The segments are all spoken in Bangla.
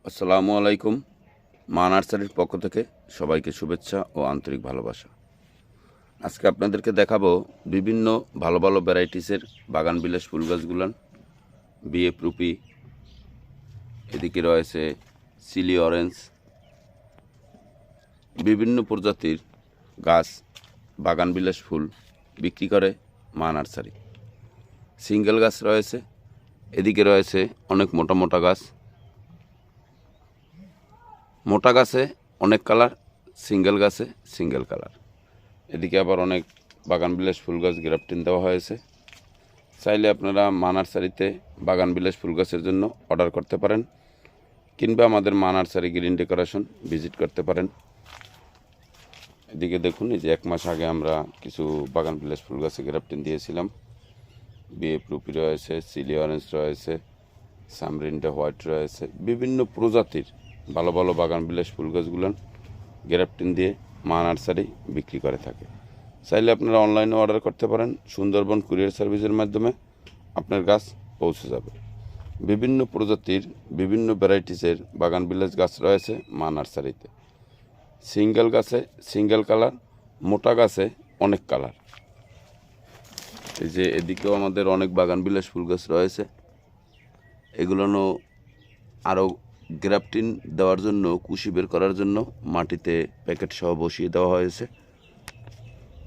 আসসালামু আলাইকুম। মা নার্সারির পক্ষ থেকে সবাইকে শুভেচ্ছা ও আন্তরিক ভালোবাসা। আজকে আপনাদেরকে দেখাবো বিভিন্ন ভালো ভালো ভ্যারাইটিসের বাগান বিলাস ফুল গাছগুলান। বিএফ রুপি, এদিকে রয়েছে চিলি অরেঞ্জ, বিভিন্ন প্রজাতির গাছ বাগান বিলাস ফুল বিক্রি করে মা নার্সারি। সিঙ্গেল গাছ রয়েছে, এদিকে রয়েছে অনেক মোটা মোটা গাছ। মোটা গাছে অনেক কালার, সিঙ্গেল গাছে সিঙ্গেল কালার। এদিকে আবার অনেক বাগান বিলাস ফুল গাছ গ্রাফটিং দেওয়া হয়েছে। চাইলে আপনারা মা নার্সারিতে বাগান বিলাস ফুল গাছের জন্য অর্ডার করতে পারেন, কিংবা আমাদের মা নার্সারি গ্রিন ডেকোরেশন ভিজিট করতে পারেন। এদিকে দেখুন, এই যে 1 মাস আগে আমরা কিছু বাগান বিলাস ফুল গাছে গ্রাফটিং দিয়েছিলাম। বিএফ রুপি রয়েছে, চিলি অরেঞ্জ রয়েছে, সামরিন্ডা হোয়াইট রয়েছে, বিভিন্ন প্রজাতির ভালো ভালো বাগান বিলাস ফুল গাছগুলো গ্রাফটিং দিয়ে মা নার্সারি বিক্রি করে থাকে। চাইলে আপনারা অনলাইনে অর্ডার করতে পারেন, সুন্দরবন কুরিয়ার সার্ভিসের মাধ্যমে আপনার গাছ পৌঁছে যাবে। বিভিন্ন প্রজাতির বিভিন্ন ভ্যারাইটিসের বাগান বিলাস গাছ রয়েছে মা নার্সারিতে। সিঙ্গেল গাছে সিঙ্গেল কালার, মোটা গাছে অনেক কালার। এই যে এদিকেও আমাদের অনেক বাগান বিলাস ফুল গাছ রয়েছে। এগুলো আরও গ্রাফটিং দেওয়ার জন্য, কুশি বের করার জন্য মাটিতে প্যাকেট সহ বসিয়ে দেওয়া হয়েছে,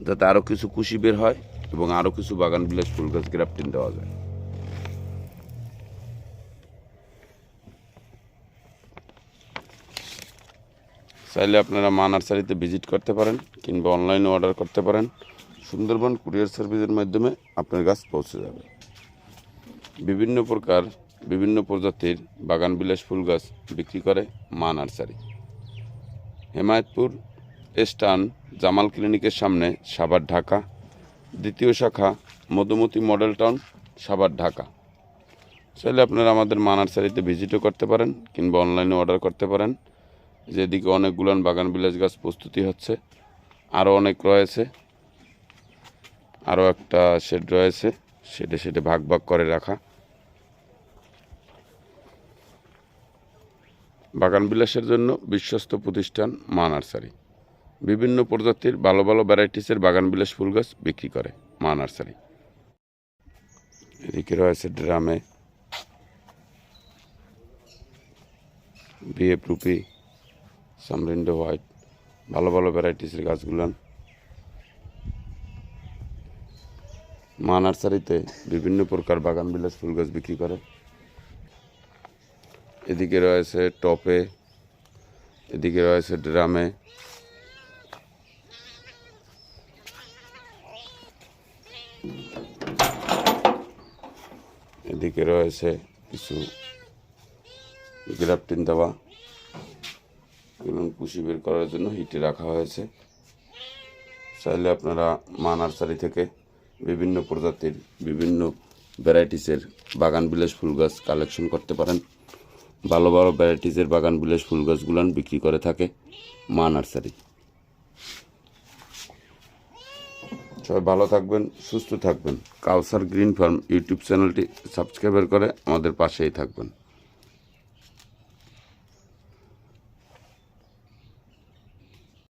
যাতে আরও কিছু কুশি বের হয় এবং আরও কিছু বাগান বিলাস ফুল গাছ গ্রাফটিং দেওয়া যায়। চাইলে আপনারা মা নার্সারিতে ভিজিট করতে পারেন, কিংবা অনলাইনে অর্ডার করতে পারেন। সুন্দরবন কুরিয়ার সার্ভিসের মাধ্যমে আপনার গাছ পৌঁছে যাবে। বিভিন্ন প্রকার বিভিন্ন প্রজাতির বাগান বিলাস ফুল গাছ বিক্রি করে মা নার্সারি। হেমায়তপুর স্টান জামাল ক্লিনিকের সামনে, সাভার, ঢাকা। দ্বিতীয় শাখা মধুমতি মডেল টাউন, সাভার, ঢাকা। চাইলে আপনারা আমাদের মা নার্সারিতে ভিজিটও করতে পারেন, কিংবা অনলাইনে অর্ডার করতে পারেন। যেদিকে অনেকগুলান বাগান বিলাস গাছ প্রস্তুতি হচ্ছে, আরও অনেক রয়েছে। আরও একটা শেড রয়েছে, শেডে ভাগ ভাগ করে রাখা। বাগান বিলাসের জন্য বিশ্বস্ত প্রতিষ্ঠান মা নার্সারি। বিভিন্ন প্রজাতির ভালো ভালো ভ্যারাইটিসের বাগান বিলাস ফুল গাছ বিক্রি করে মা নার্সারি। এদিকে রয়েছে ড্রামে বিএফ রুপি, সামরিন্ডা হোয়াইট, ভালো ভালো ভ্যারাইটিসের গাছগুলান। মা নার্সারিতে বিভিন্ন প্রকার বাগান বিলাস ফুল গাছ বিক্রি করে। এদিকে রয়েছে টপে, এদিকে রয়েছে ড্রামে। এদিকে রয়েছে কিছু গ্রাফটিং দেওয়া, এবং কুশি বের করার জন্য হিটে রাখা হয়েছে। চাইলে আপনারা মা নার্সারি থেকে বিভিন্ন প্রজাতির বিভিন্ন ভ্যারাইটিসের বাগান বিলাস ফুল গাছ কালেকশন করতে পারেন। ভালো ভালো ভ্যারাইটিসের বাগান বিলাস ফুল গাছগুলান বিক্রি করে থাকে মা নার্সারি। সবাই ভালো থাকবেন, সুস্থ থাকবেন। কাউসার গ্রিন ফার্ম ইউটিউব চ্যানেলটি সাবস্ক্রাইব করে আমাদের পাশেই থাকবেন।